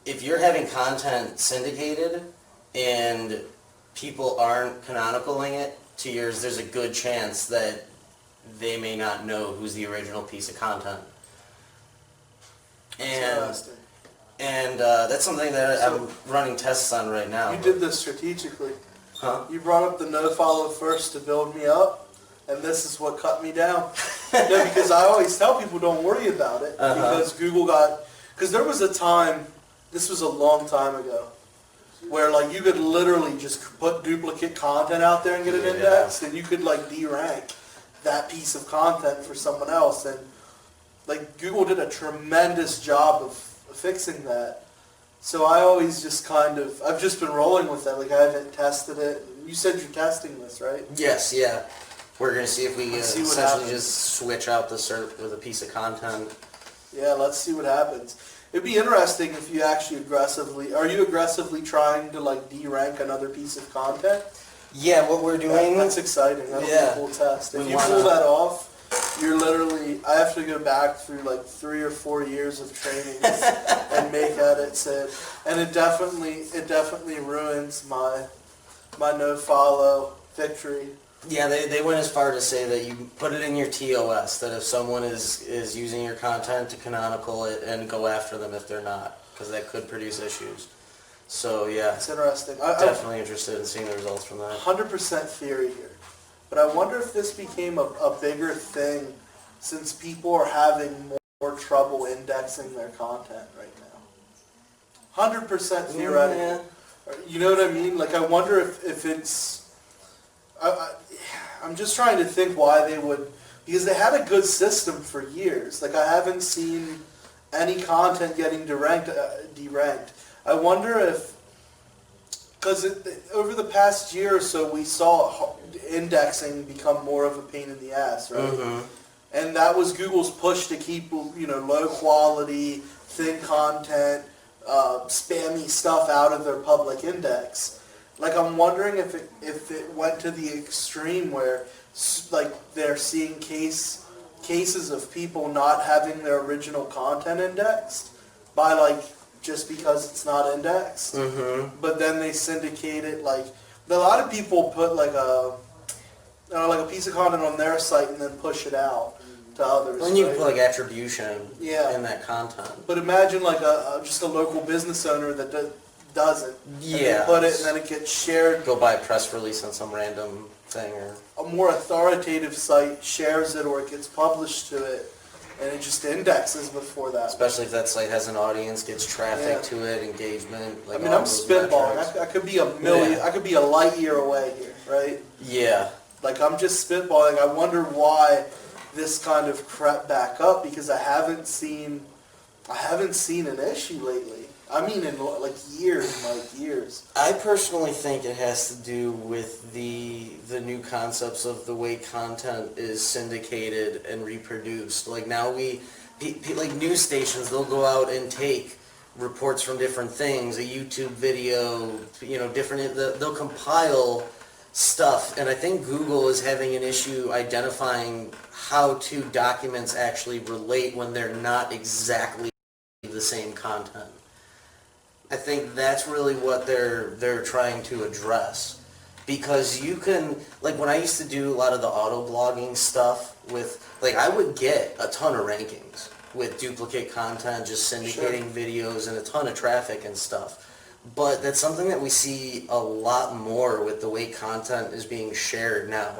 if you're having content syndicated and people aren't canonicalling it to yours, there's a good chance that they may not know who's the original piece of content. And that's something that I'm running tests on right now. You did this strategically. Huh? You brought up the no-follow first to build me up, and this is what cut me down. Yeah, because I always tell people don't worry about it, because Google got... Because there was a time, this was a long time ago, where like you could literally just put duplicate content out there and get an index, and you could like de-rank that piece of content for someone else. And like Google did a tremendous job of fixing that. So I always just I've just been rolling with that. Like I haven't tested it. You said you're testing this, right? Yes, yeah. We're going to see if we can see what essentially happens. just switch out the SERP with a piece of content. Yeah, let's see what happens. It'd be interesting if you actually are you aggressively trying to like de-rank another piece of content? Yeah, what we're doing... That's exciting. That'll be a cool test. If you wanna- pull that off, you're literally, I have to go back through like 3 or 4 years of training and make edits, and it definitely ruins my no-follow victory. Yeah, they went as far to say that you put it in your TOS, that if someone is using your content to canonical it and go after them if they're not, because that could produce issues. So yeah, It's interesting. definitely interested in seeing the results from that. 100% theory here. But I wonder if this became a bigger thing since people are having more trouble indexing their content right now. 100% theoretical. Yeah. You know what I mean? Like I wonder if it's... I'm just trying to think why they would... Because they had a good system for years. Like I haven't seen any content getting deranked. I wonder if... Because over the past year or so, we saw indexing become more of a pain in the ass, right? Mm-hmm. And that was Google's push to keep, low quality, thin content, spammy stuff out of their public index. Like I'm wondering if it went to the extreme where, like, they're seeing cases of people not having their original content indexed by like. Just because it's not indexed, but then they syndicate it. Like a lot of people put like a piece of content on their site and then push it out to others. And you can put like attribution in that content. But imagine like just a local business owner that doesn't. Yeah. And they put it and then it gets shared. Go buy a press release on some random thing, or a more authoritative site shares it, or it gets published to it. And it just indexes before that. Especially if that site has an audience, gets traffic to it, engagement. Like I mean, I'm spitballing. I could be a million. I could be a light year away here, right? Yeah. Like I'm just spitballing. I wonder why this kind of crept back up, because I haven't seen an issue lately. I mean, in like years. I personally think it has to do with the new concepts of the way content is syndicated and reproduced. Like now like news stations, they'll go out and take reports from different things, a YouTube video, they'll compile stuff. And I think Google is having an issue identifying how two documents actually relate when they're not exactly the same content. I think that's really what they're trying to address, because you can, like when I used to do a lot of the auto blogging stuff with, like I would get a ton of rankings with duplicate content, just syndicating videos and a ton of traffic and stuff. But that's something that we see a lot more with the way content is being shared now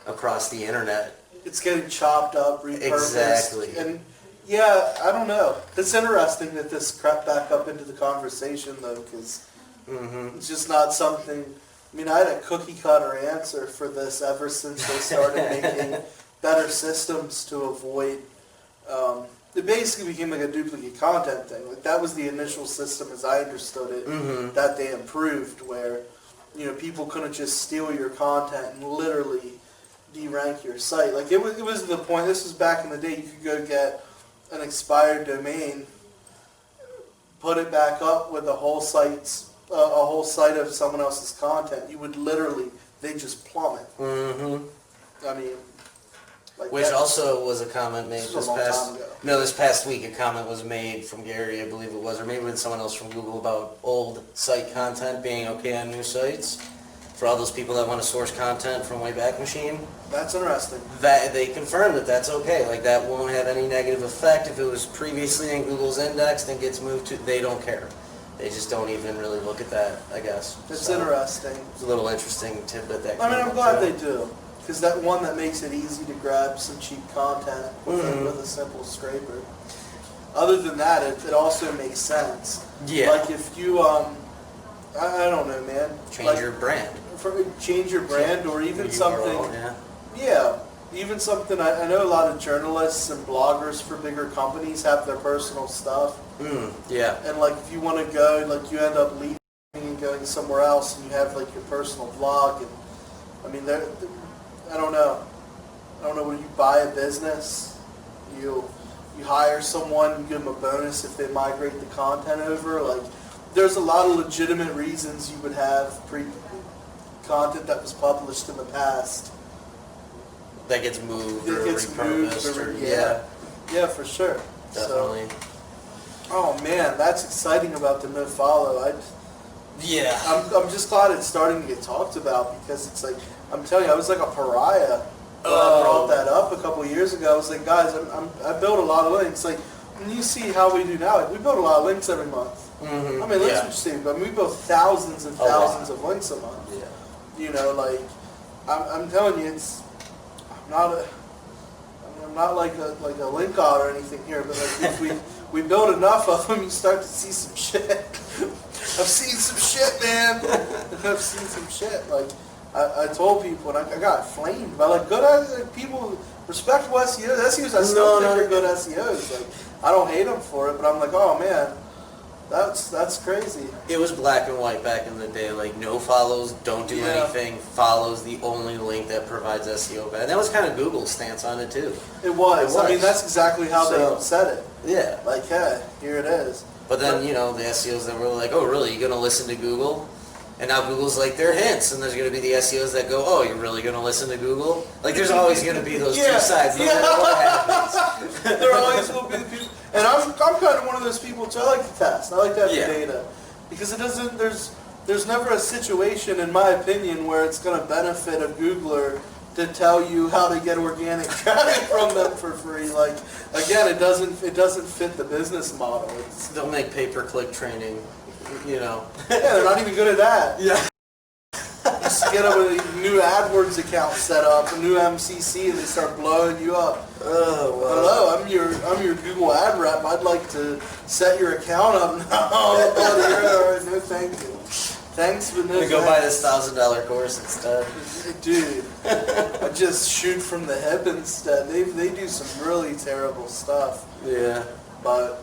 across the internet. It's getting chopped up, repurposed. Exactly. And yeah, I don't know. It's interesting that this crept back up into the conversation, though, because it's just not something... I mean, I had a cookie-cutter answer for this ever since they started making better systems to avoid... it basically became like a duplicate content thing. Like that was the initial system, as I understood it, that they improved, where people couldn't just steal your content and literally de-rank your site. Like it was to the point... This was back in the day. You could go get an expired domain, put it back up with a whole site of someone else's content. You would literally, they just plummet. I mean, Like Which that- also was a comment made This was a long time ago. this past week. A comment was made from Gary, I believe it was, or maybe with someone else from Google about old site content being okay on new sites. For all those people that want to source content from Wayback Machine, That's interesting. that they confirmed that that's okay. Like that won't have any negative effect if it was previously in Google's index and gets moved to. They don't care. They just don't even really look at that, I guess. It's So, interesting. It's a little interesting tidbit that. I mean, came I'm up, glad too. they do. Because that one that makes it easy to grab some cheap content with, with a simple scraper. Other than that, it also makes sense. Yeah. Like if you, I don't know, man. Change like, your brand. Change your brand or even URL, something. Yeah. Even something, I know a lot of journalists and bloggers for bigger companies have their personal stuff. Yeah. And like if you want to go, like you end up leaving and going somewhere else and you have like your personal blog. And I mean, I don't know. I don't know, when you buy a business, you hire someone, you give them a bonus if they migrate the content over. Like, there's a lot of legitimate reasons you would have content that was published in the past. That gets moved It or gets repurposed. moved, yeah, for sure. Definitely. So, oh man, that's exciting about the no-follow. Yeah. I'm just glad it's starting to get talked about because it's like, I'm telling you, I was like a pariah when I brought that up a couple of years ago. I was like, guys, I build a lot of links. Like, when you see how we do now, like, we build a lot of links every month. Mm-hmm. I mean, links are cheap, but we build thousands and thousands of links a month. Yeah. You know, like, I'm telling you, I'm not like a link god or anything here, but like if we build enough of them, you start to see some shit. I've seen some shit, man. I've seen some shit. Like, I told people, and I got flamed by like good people. Respectable SEOs. SEOs, I still think they're good SEOs. Like, I don't hate them for it, but I'm like, oh man, that's crazy. It was black and white back in the day. Like, no follows, don't do anything. Follows the only link that provides SEO value. And that was kind of Google's stance on it too. It was. I mean, that's exactly how they said it. Yeah. Like, hey, here it is. But then, you know, the SEOs that were like, oh, really, you're going to listen to Google? And now Google's like, they're hints. And there's going to be the SEOs that go, oh, you're really going to listen to Google? Like, there's always going to be those two sides, no matter what happens. There always will be the people. And I'm kind of one of those people, too. I like to test. I like to have the data. Because it doesn't, there's never a situation, in my opinion, where it's going to benefit a Googler to tell you how to get organic traffic from them for free. Like, again, it doesn't fit the business model. They'll make pay-per-click training, you know. Yeah, they're not even good at that. Yeah. Just get them a new AdWords account set up, a new MCC, and they start blowing you up. Oh, wow. Hello, I'm your Google ad rep. I'd like to set your account up now. No, thank you. Thanks, but no. Go buy this $1,000 course instead. Dude, I just shoot from the hip instead. They do some really terrible stuff. Yeah. But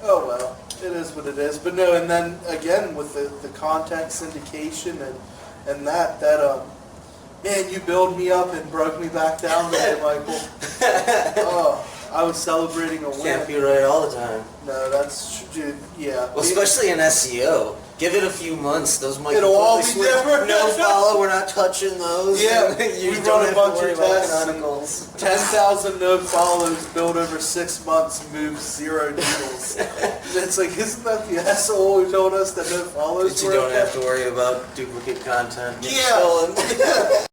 oh well, it is what it is. But no, and then again with the content syndication and that man, you build me up and broke me back down there, Michael. Oh, I was celebrating a win. Can't be right all the time. No, that's, dude, yeah. Well, especially in SEO. Give it a few months. Those might It'll all be different. No follow. We're not touching those. Yeah, you we don't run a have bunch to worry of about tests. canonicals. 10,000 no follows built over 6 months moves 0 deals. It's like, isn't that the asshole who told us that no follows? But you don't have to worry about duplicate content. Yeah.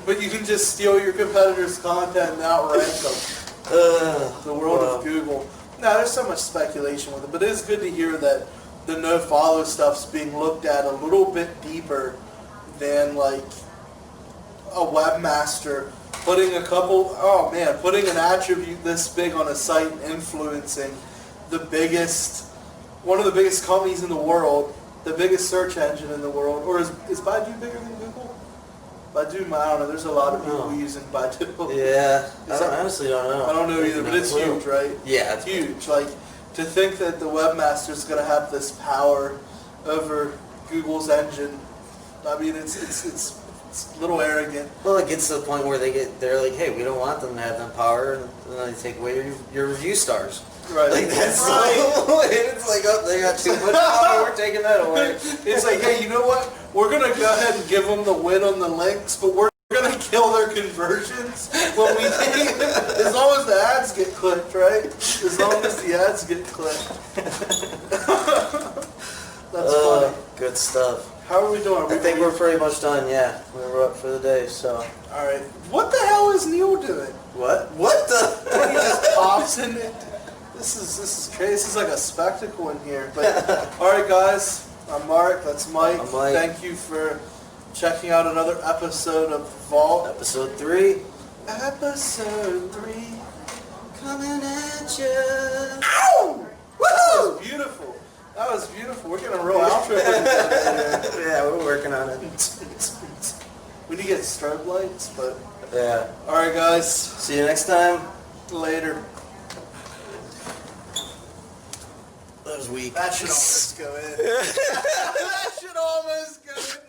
But you can just steal your competitors' content and outrank them. The world of Google. No, there's so much speculation with it, but it is good to hear that the no-follow stuff's being looked at a little bit deeper than like a webmaster putting putting an attribute this big on a site and influencing one of the biggest companies in the world, the biggest search engine in the world. Or is Baidu bigger than Google? Baidu, I don't know. There's a lot of people using Baidu. Yeah, I honestly don't know. I don't know either, but it's huge, right? Yeah, it's huge. Like, to think that the webmaster's going to have this power over Google's engine, I mean, it's a little arrogant. Well, it gets to the point where they're like, hey, we don't want them to have that power, and then they take away your review stars. Right. Like, that's it's like, oh, they got too much power, we're taking that away. It's like, hey, you know what? We're going to go ahead and give them the win on the links, but we're We're gonna kill their conversions when we as long as the ads get clicked, right? As long as the ads get clicked. That's funny. Good stuff. How are we doing? I think we're pretty much done, yeah. We're up for the day, so. Alright. What the hell is Neil doing? What? What the? He just pops in it. This is crazy. This is like a spectacle in here. But alright guys, I'm Mark, that's Mike. I'm Mike. Thank you for checking out another episode of Vault. Episode 3. Episode 3. Coming at you. Ow! That was beautiful. That was beautiful. We're getting a real outro with each other. Yeah, we're working on it. We need to get strobe lights, but... Yeah. Alright guys. See you next time. Later. That was weak. That should almost go in. That should almost go in.